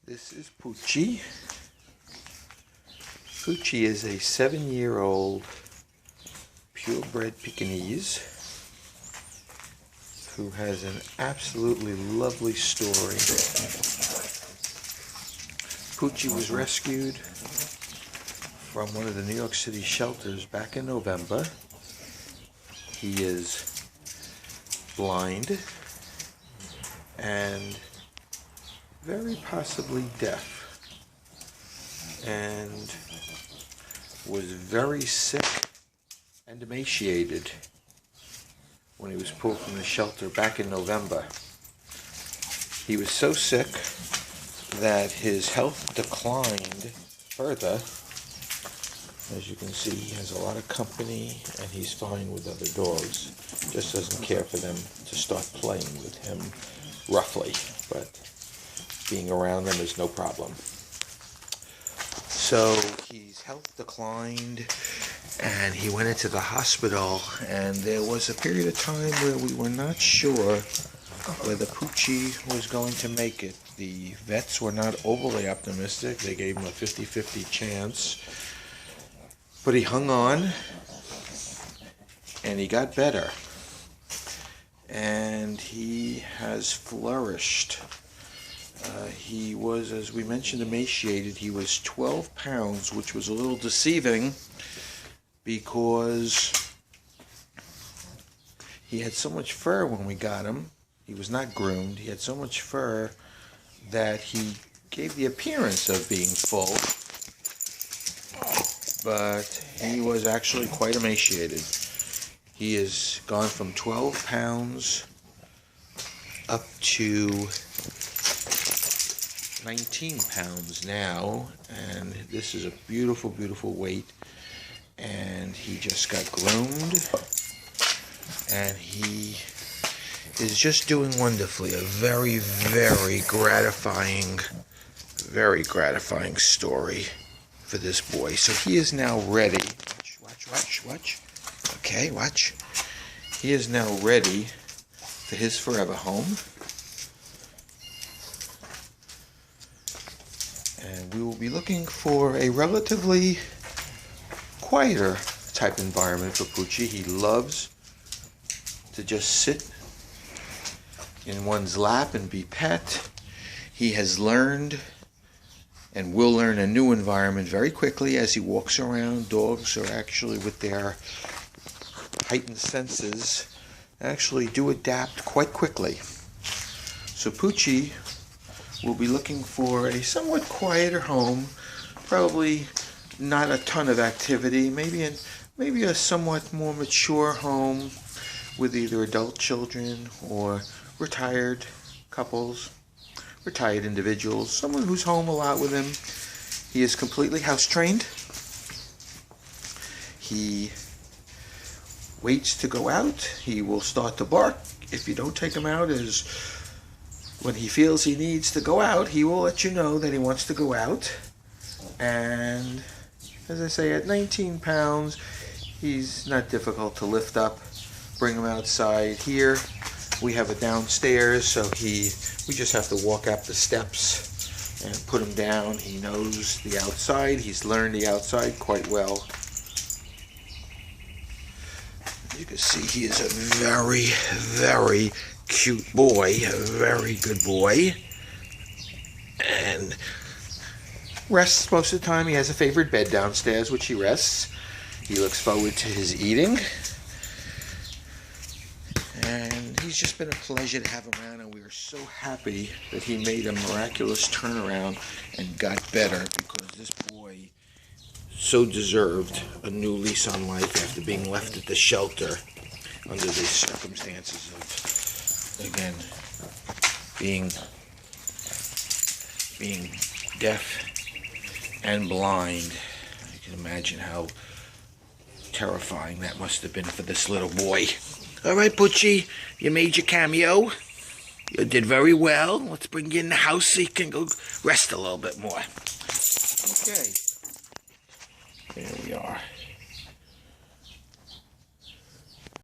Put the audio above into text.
This is Poochie. Poochie is a 7-year-old purebred Pekingese who has an absolutely lovely story. Poochie was rescued from one of the New York City shelters back in November. He is blind and very possibly deaf, and was very sick and emaciated when he was pulled from the shelter back in November. He was so sick that his health declined further. As you can see, he has a lot of company and he's fine with other dogs. Just doesn't care for them to start playing with him roughly, but being around them is no problem. So his health declined and he went into the hospital, and there was a period of time where we were not sure whether Poochie was going to make it. The vets were not overly optimistic. They gave him a 50-50 chance. But he hung on and he got better. And he has flourished. He was, as we mentioned, emaciated. He was 12 pounds, which was a little deceiving because he had so much fur when we got him. He was not groomed. He had so much fur that he gave the appearance of being full, but he was actually quite emaciated. He has gone from 12 pounds up to 19 pounds now, and this is a beautiful, beautiful weight. And he just got groomed, and he is just doing wonderfully. A very, very gratifying story for this boy. So he is now ready. Watch. Okay, watch. He is now ready for his forever home. And we will be looking for a relatively quieter type environment for Poochie. He loves to just sit in one's lap and be pet. He has learned and will learn a new environment very quickly as he walks around. Dogs are actually, with their heightened senses, actually do adapt quite quickly. So Poochie will be looking for a somewhat quieter home, probably not a ton of activity, maybe a somewhat more mature home with either adult children or retired couples, retired individuals, someone who's home a lot with him. He is completely house trained. He waits to go out. He will start to bark if you don't take him out. As when he feels he needs to go out, he will let you know that he wants to go out. And as I say, at 19 pounds, he's not difficult to lift up. Bring him outside. Here we have a downstairs, so we just have to walk up the steps and put him down. He knows the outside. He's learned the outside quite well. As you can see, he is a very, very cute boy, a very good boy, and rests most of the time. He has a favorite bed downstairs, which he rests. He looks forward to his eating, and he's just been a pleasure to have around, and we are so happy that he made a miraculous turnaround and got better, because this boy so deserved a new lease on life after being left at the shelter under the circumstances of, again, being deaf and blind. You can imagine how terrifying that must have been for this little boy. All right, Poochie, you made your cameo. You did very well. Let's bring you in the house so you can go rest a little bit more. Okay. There we are.